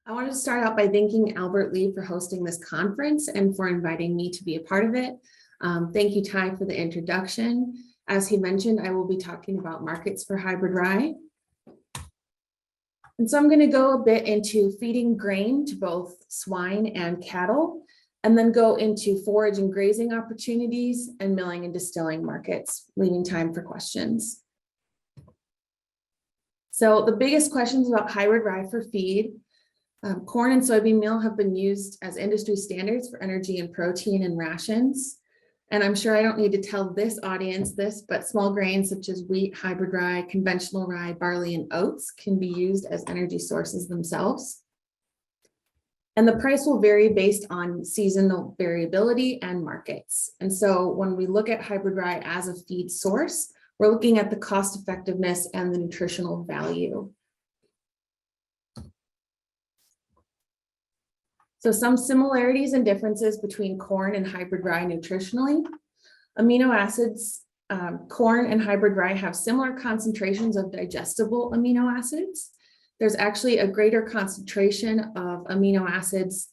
I wanted to start out by thanking Albert Lee for hosting this conference and for inviting me to be a part of it. Thank you, Ty, for the introduction. As he mentioned, I will be talking about markets for hybrid rye. And so I'm going to go a bit into feeding grain to both swine and cattle, and then go into forage and grazing opportunities and milling and distilling markets, leaving time for questions. So the biggest questions about hybrid rye for feed. Corn and soybean meal have been used as industry standards for energy and protein in rations. And I'm sure I don't need to tell this audience this, but small grains such as wheat, hybrid rye, conventional rye, barley, and oats can be used as energy sources themselves. And the price will vary based on seasonal variability and markets. And so when we look at hybrid rye as a feed source, we're looking at the cost effectiveness and the nutritional value. So some similarities and differences between corn and hybrid rye nutritionally. Amino acids, corn and hybrid rye have similar concentrations of digestible amino acids. There's actually a greater concentration of amino acids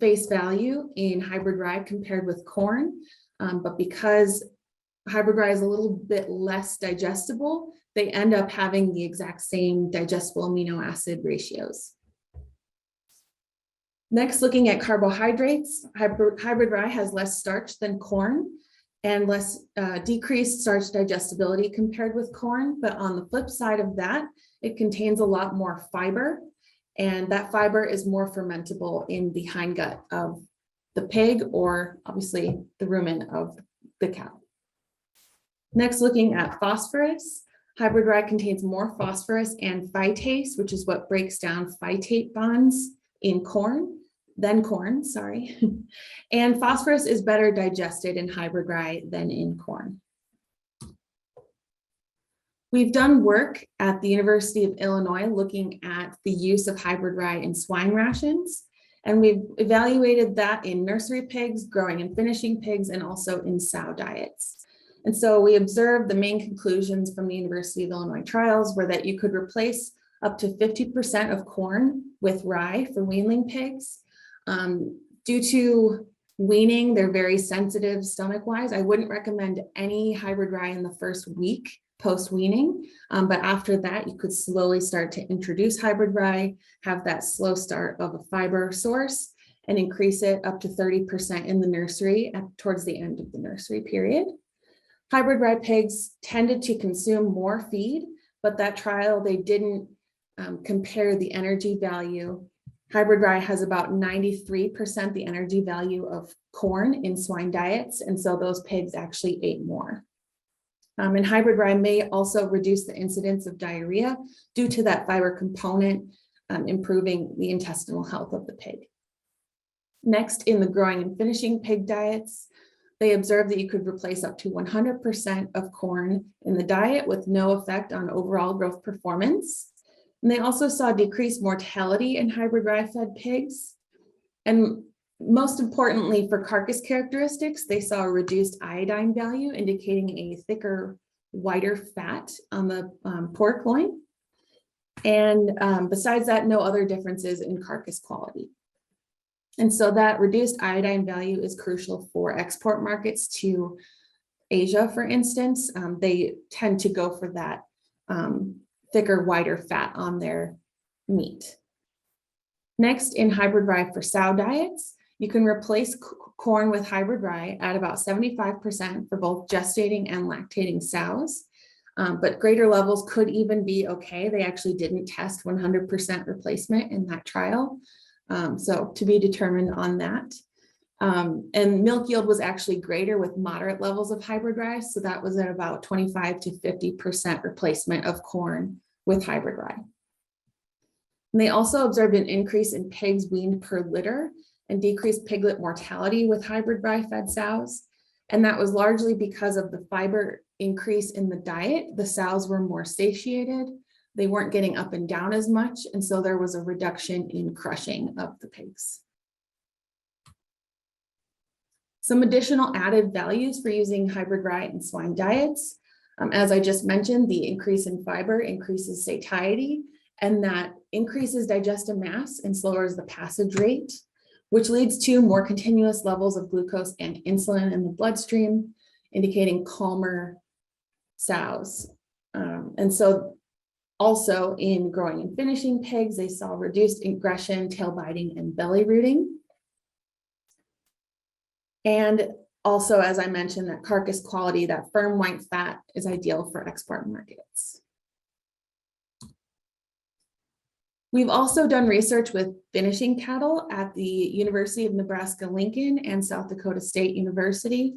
face value in hybrid rye compared with corn, but because hybrid rye is a little bit less digestible, they end up having the exact same digestible amino acid ratios. Next, looking at carbohydrates, hybrid rye has less starch than corn and less decreased starch digestibility compared with corn. But on the flip side of that, it contains a lot more fiber, and that fiber is more fermentable in the hindgut of the pig, or obviously the rumen of the cow. Next, looking at phosphorus, hybrid rye contains more phosphorus and phytase, which is what breaks down phytate bonds in corn. And phosphorus is better digested in hybrid rye than in corn. We've done work at the University of Illinois looking at the use of hybrid rye in swine rations, and we've evaluated that in nursery pigs, growing and finishing pigs, and also in sow diets. And so we observed the main conclusions from the University of Illinois trials were that you could replace up to 50% of corn with rye for weanling pigs. Due to weaning, they're very sensitive stomach-wise. I wouldn't recommend any hybrid rye in the first week post-weaning, but after that, you could slowly start to introduce hybrid rye, have that slow start of a fiber source, and increase it up to 30% in the nursery towards the end of the nursery period. Hybrid rye pigs tended to consume more feed, but that trial, they didn't compare the energy value. Hybrid rye has about 93% the energy value of corn in swine diets, and so those pigs actually ate more. And hybrid rye may also reduce the incidence of diarrhea due to that fiber component, improving the intestinal health of the pig. Next, in the growing and finishing pig diets, they observed that you could replace up to 100% of corn in the diet with no effect on overall growth performance. And they also saw decreased mortality in hybrid rye fed pigs. And most importantly, for carcass characteristics, they saw a reduced iodine value, indicating a thicker, whiter fat on the pork loin. And besides that, no other differences in carcass quality. And so that reduced iodine value is crucial for export markets to Asia, for instance. They tend to go for that thicker, whiter fat on their meat. Next, in hybrid rye for sow diets, you can replace corn with hybrid rye at about 75% for both gestating and lactating sows, but greater levels could even be okay. They actually didn't test 100% replacement in that trial, so to be determined on that. And milk yield was actually greater with moderate levels of hybrid rye, so that was at about 25 to 50% replacement of corn with hybrid rye. And they also observed an increase in pigs weaned per litter and decreased piglet mortality with hybrid rye fed sows. And that was largely because of the fiber increase in the diet. The sows were more satiated. They weren't getting up and down as much. And so there was a reduction in crushing of the pigs. Some additional added values for using hybrid rye in swine diets. As I just mentioned, the increase in fiber increases satiety, and that increases digestive mass and slows the passage rate, which leads to more continuous levels of glucose and insulin in the bloodstream, indicating calmer sows. And so also in growing and finishing pigs, they saw reduced aggression, tail biting, and belly rooting. And also, as I mentioned, that carcass quality, that firm white fat is ideal for export markets. We've also done research with finishing cattle at the University of Nebraska-Lincoln and South Dakota State University.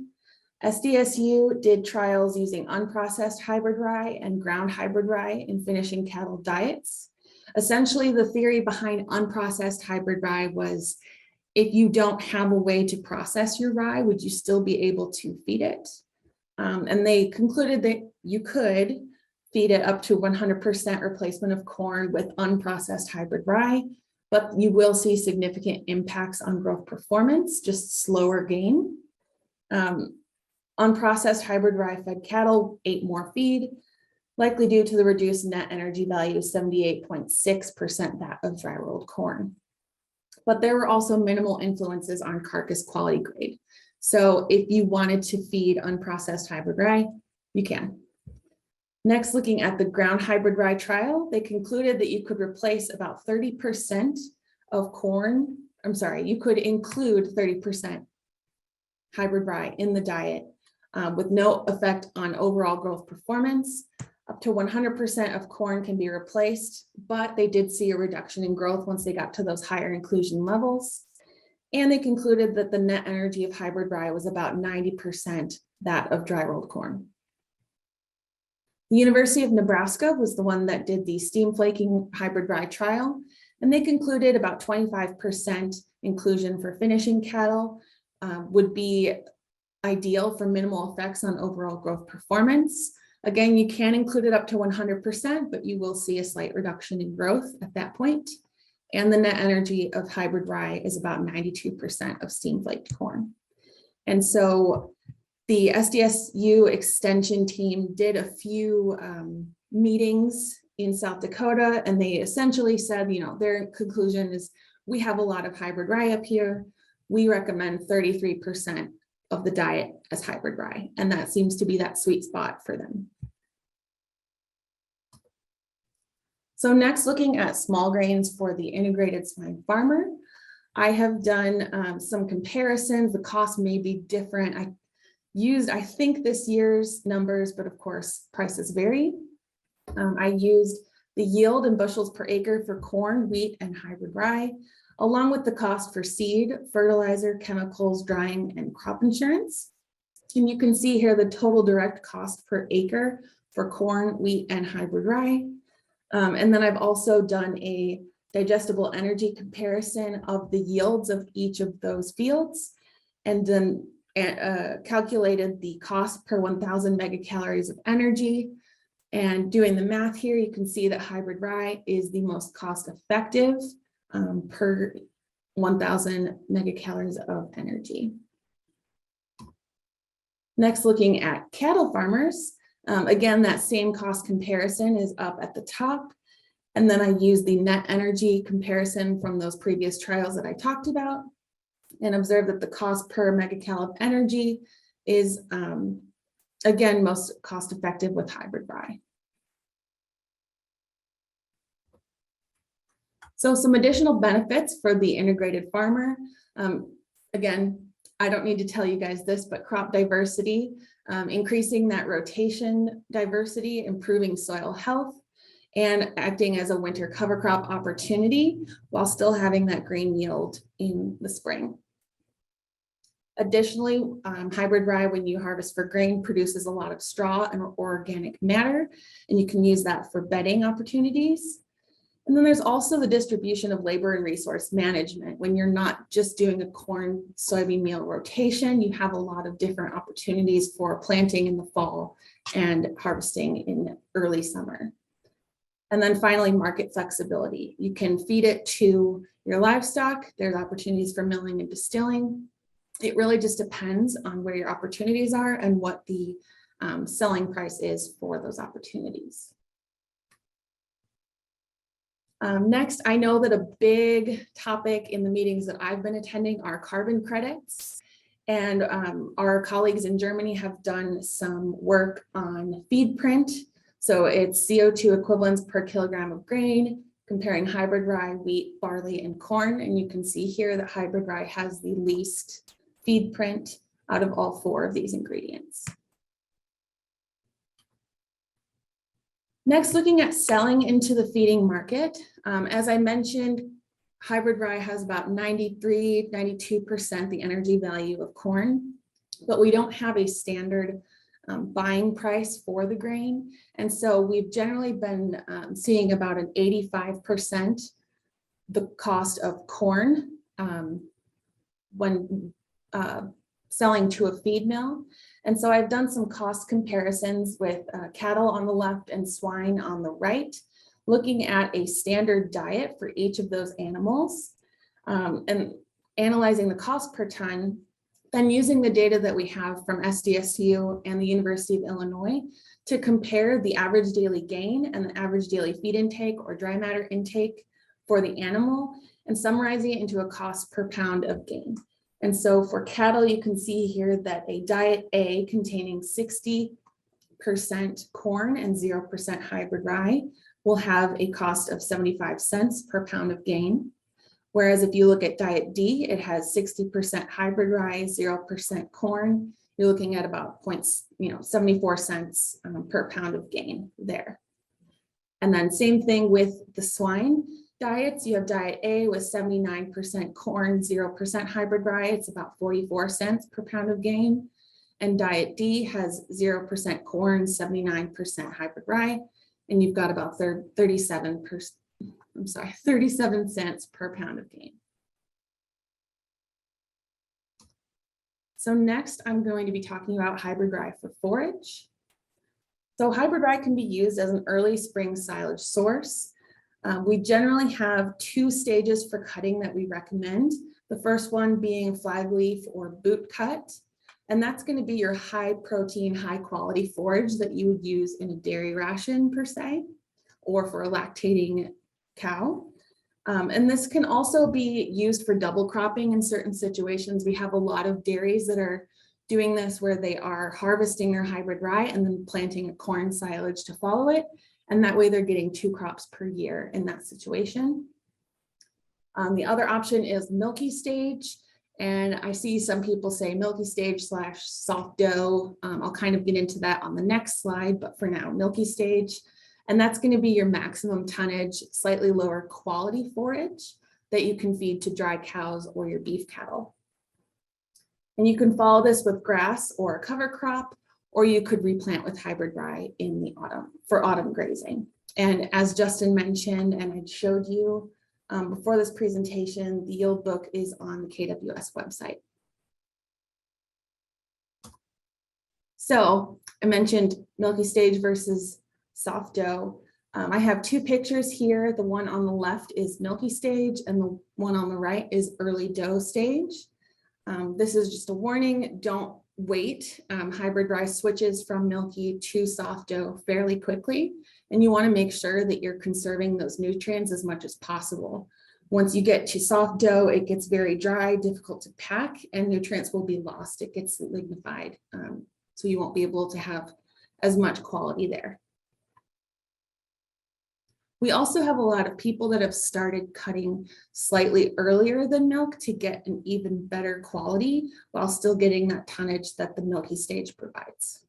SDSU did trials using unprocessed hybrid rye and ground hybrid rye in finishing cattle diets. Essentially, the theory behind unprocessed hybrid rye was, if you don't have a way to process your rye, would you still be able to feed it? And they concluded that you could feed it up to 100% replacement of corn with unprocessed hybrid rye, but you will see significant impacts on growth performance, just slower gain. Unprocessed hybrid rye fed cattle ate more feed, likely due to the reduced net energy value of 78.6% that of dry rolled corn. But there were also minimal influences on carcass quality grade. So if you wanted to feed unprocessed hybrid rye, you can. Next, looking at the ground hybrid rye trial, they concluded that you could replace about 30% of corn. You could include 30% hybrid rye in the diet with no effect on overall growth performance. Up to 100% of corn can be replaced, but they did see a reduction in growth once they got to those higher inclusion levels. And they concluded that the net energy of hybrid rye was about 90% that of dry rolled corn. The University of Nebraska was the one that did the steam flaking hybrid rye trial, and they concluded about 25% inclusion for finishing cattle would be ideal for minimal effects on overall growth performance. Again, you can include it up to 100%, but you will see a slight reduction in growth at that point. And the net energy of hybrid rye is about 92% of steam flaked corn. And so the SDSU extension team did a few meetings in South Dakota, and they essentially said, their conclusion is, we have a lot of hybrid rye up here. We recommend 33% of the diet as hybrid rye, and that seems to be that sweet spot for them. So next, looking at small grains for the integrated swine farmer, I have done some comparisons. The cost may be different. I think this year's numbers, but of course prices vary. I used the yield in bushels per acre for corn, wheat, and hybrid rye, along with the cost for seed, fertilizer, chemicals, drying, and crop insurance. And you can see here the total direct cost per acre for corn, wheat, and hybrid rye. And then I've also done a digestible energy comparison of the yields of each of those fields, and then calculated the cost per 1,000 megacalories of energy. And doing the math here, you can see that hybrid rye is the most cost effective per 1,000 megacalories of energy. Next, looking at cattle farmers, again, that same cost comparison is up at the top. And then I use the net energy comparison from those previous trials that I talked about, and observe that the cost per megacal of energy is, again, most cost effective with hybrid rye. So some additional benefits for the integrated farmer. Again, I don't need to tell you guys this, but crop diversity, increasing that rotation diversity, improving soil health, and acting as a winter cover crop opportunity while still having that grain yield in the spring. Additionally, hybrid rye, when you harvest for grain, produces a lot of straw and organic matter, and you can use that for bedding opportunities. And then there's also the distribution of labor and resource management. When you're not just doing a corn soybean meal rotation, you have a lot of different opportunities for planting in the fall and harvesting in early summer. And then finally, market flexibility. You can feed it to your livestock. There's opportunities for milling and distilling. It really just depends on where your opportunities are and what the selling price is for those opportunities. Next, I know that a big topic in the meetings that I've been attending are carbon credits. And our colleagues in Germany have done some work on feed print. So it's CO2 equivalents per kilogram of grain, comparing hybrid rye, wheat, barley, and corn. And you can see here that hybrid rye has the least feed print out of all 4 of these ingredients. Next, looking at selling into the feeding market. As I mentioned, hybrid rye has about 92% the energy value of corn, but we don't have a standard buying price for the grain. And so we've generally been seeing about an 85% the cost of corn when selling to a feed mill. And so I've done some cost comparisons with cattle on the left and swine on the right, looking at a standard diet for each of those animals and analyzing the cost per ton, then using the data that we have from SDSU and the University of Illinois to compare the average daily gain and the average daily feed intake or dry matter intake for the animal and summarizing it into a cost per pound of gain. And so for cattle, you can see here that a diet A containing 60% corn and 0% hybrid rye will have a cost of 75 cents per pound of gain. Whereas if you look at diet D, it has 60% hybrid rye, 0% corn. You're looking at about 74 cents per pound of gain there. And then same thing with the swine diets. You have diet A with 79% corn, 0% hybrid rye. It's about 44 cents per pound of gain. And diet D has 0% corn, 79% hybrid rye. And you've got about 37 cents per pound of gain. So next, I'm going to be talking about hybrid rye for forage. So hybrid rye can be used as an early spring silage source. We generally have 2 stages for cutting that we recommend. The first one being flag leaf or boot cut. And that's going to be your high protein, high quality forage that you would use in a dairy ration per se, or for a lactating cow. And this can also be used for double cropping in certain situations. We have a lot of dairies that are doing this where they are harvesting their hybrid rye and then planting a corn silage to follow it. And that way they're getting 2 crops per year in that situation. The other option is milky stage. And I see some people say milky stage / soft dough. I'll kind of get into that on the next slide, but for now, milky stage. And that's going to be your maximum tonnage, slightly lower quality forage that you can feed to dry cows or your beef cattle. And you can follow this with grass or a cover crop, or you could replant with hybrid rye in the autumn for autumn grazing. And as Justin mentioned, and I showed you before this presentation, the yield book is on the KWS website. So I mentioned milky stage versus soft dough. I have 2 pictures here. The one on the left is milky stage and the one on the right is early dough stage. This is just a warning, don't wait. Hybrid rye switches from milky to soft dough fairly quickly, and you want to make sure that you're conserving those nutrients as much as possible. Once you get to soft dough, it gets very dry, difficult to pack, and nutrients will be lost. It gets lignified, so you won't be able to have as much quality there. We also have a lot of people that have started cutting slightly earlier than milk to get an even better quality while still getting that tonnage that the milky stage provides.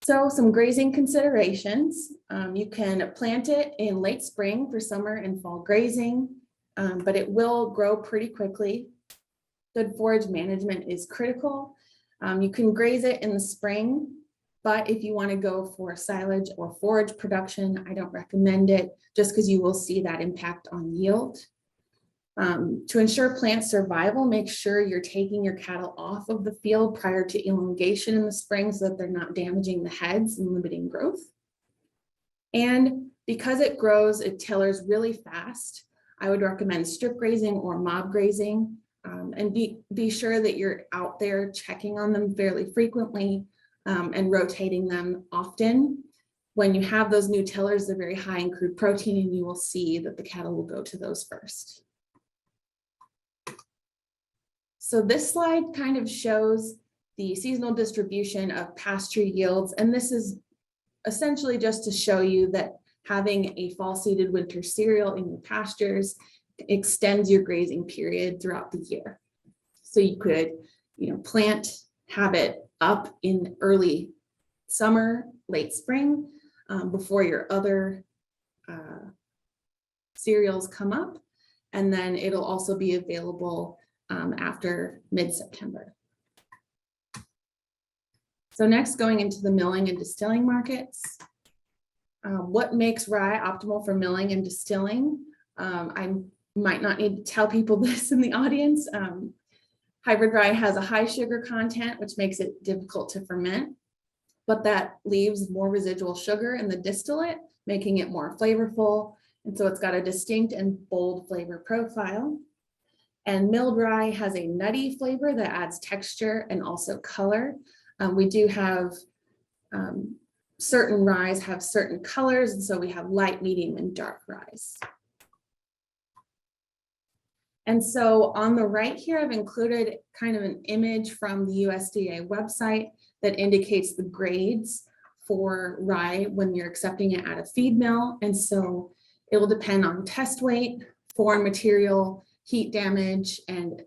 So some grazing considerations. You can plant it in late spring for summer and fall grazing, but it will grow pretty quickly. Good forage management is critical. You can graze it in the spring, but if you want to go for silage or forage production, I don't recommend it just because you will see that impact on yield. To ensure plant survival, make sure you're taking your cattle off of the field prior to elongation in the spring so that they're not damaging the heads and limiting growth. And because it grows, it tillers really fast, I would recommend strip grazing or mob grazing, and be sure that you're out there checking on them fairly frequently and rotating them often. when you have those new tillers, they're very high in crude protein, and you will see that the cattle will go to those first. So this slide kind of shows the seasonal distribution of pasture yields, and this is essentially just to show you that having a fall seeded winter cereal in your pastures extends your grazing period throughout the year. So you could, have it up in early summer, late spring, before your other cereals come up, and then it'll also be available after mid-September. So next, going into the milling and distilling markets. What makes rye optimal for milling and distilling? I might not need to tell people this in the audience. Hybrid rye has a high sugar content, which makes it difficult to ferment, but that leaves more residual sugar in the distillate, making it more flavorful. And so it's got a distinct and bold flavor profile. And milled rye has a nutty flavor that adds texture and also color. We do have certain ryes have certain colors, and so we have light, medium, and dark ryes. And so on the right here, I've included kind of an image from the USDA website that indicates the grades for rye when you're accepting it at a feed mill. And so it will depend on test weight, foreign material, heat damage, and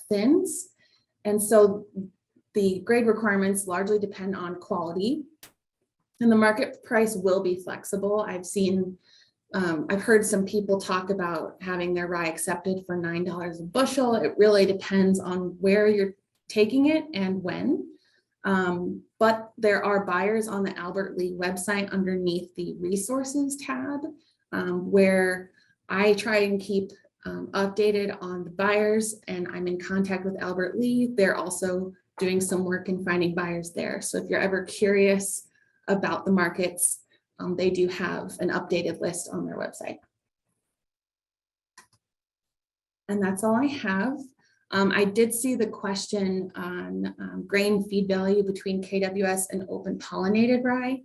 thins. And so the grade requirements largely depend on quality, and the market price will be flexible. I've heard some people talk about having their rye accepted for $9 a bushel. It really depends on where you're taking it and when. But there are buyers on the Albert Lee website underneath the resources tab, where I try and keep updated on the buyers, and I'm in contact with Albert Lee. They're also doing some work in finding buyers there. So if you're ever curious about the markets, they do have an updated list on their website. And that's all I have. I did see the question on grain feed value between KWS and open pollinated rye.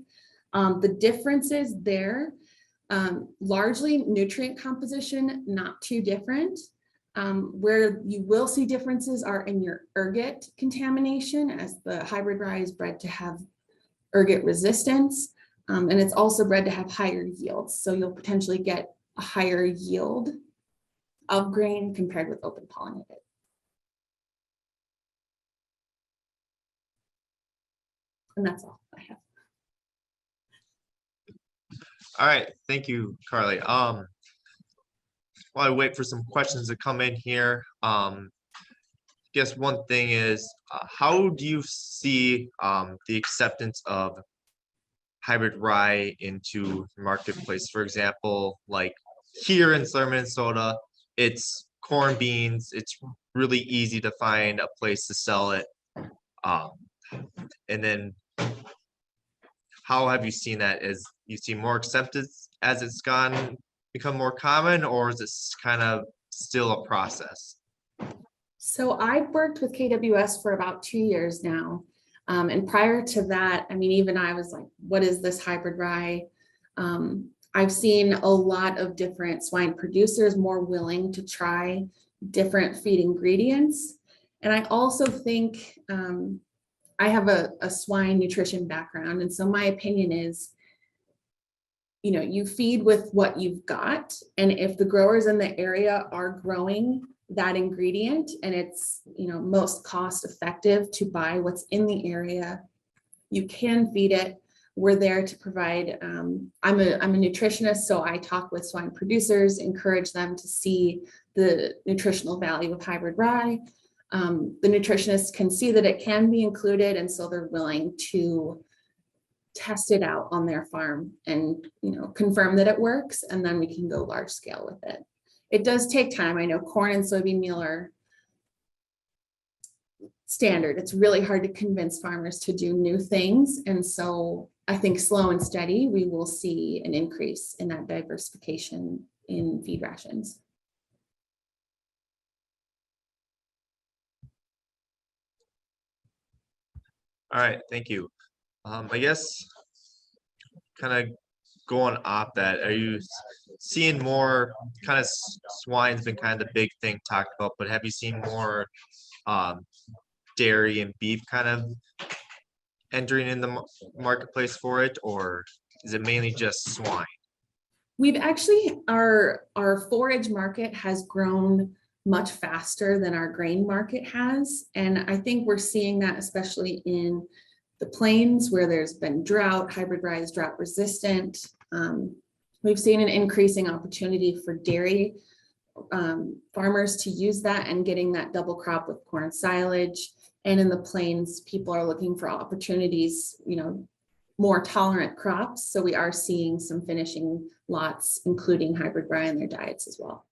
The differences there, largely nutrient composition, not too different. Where you will see differences are in your ergot contamination, as the hybrid rye is bred to have ergot resistance. And it's also bred to have higher yields. So you'll potentially get a higher yield of grain compared with open pollinated. And that's all I have. All right, thank you, Carly. While I wait for some questions to come in here, guess one thing is, how do you see the acceptance of hybrid rye into the marketplace? For example, like here in Southern Minnesota, it's corn beans. It's really easy to find a place to sell it. And then how have you seen that? Is you see more acceptance as it's become more common, or is this kind of still a process? So I've worked with KWS for about 2 years now. And prior to that, even I was like, what is this hybrid rye? I've seen a lot of different swine producers more willing to try different feed ingredients. And I also think I have a swine nutrition background. And so my opinion is, you feed with what you've got. And if the growers in the area are growing that ingredient and it's most cost effective to buy what's in the area, you can feed it. We're there to provide. I'm a nutritionist, so I talk with swine producers, encourage them to see the nutritional value of hybrid rye. The nutritionists can see that it can be included, and so they're willing to test it out on their farm and confirm that it works, and then we can go large scale with it. It does take time. I know corn and soybean meal are standard. It's really hard to convince farmers to do new things. And so I think slow and steady, we will see an increase in that diversification in feed rations. All right, thank you. I guess kind of going off that, are you seeing more kind of swine's been kind of the big thing talked about, but have you seen more dairy and beef kind of entering in the marketplace for it, or is it mainly just swine? We've actually, our forage market has grown much faster than our grain market has. And I think we're seeing that especially in the plains where there's been drought. Hybrid rye is drought resistant. We've seen an increasing opportunity for dairy farmers to use that and getting that double crop with corn silage. And in the plains, people are looking for opportunities, more tolerant crops. So we are seeing some finishing lots, including hybrid rye in their diets as well.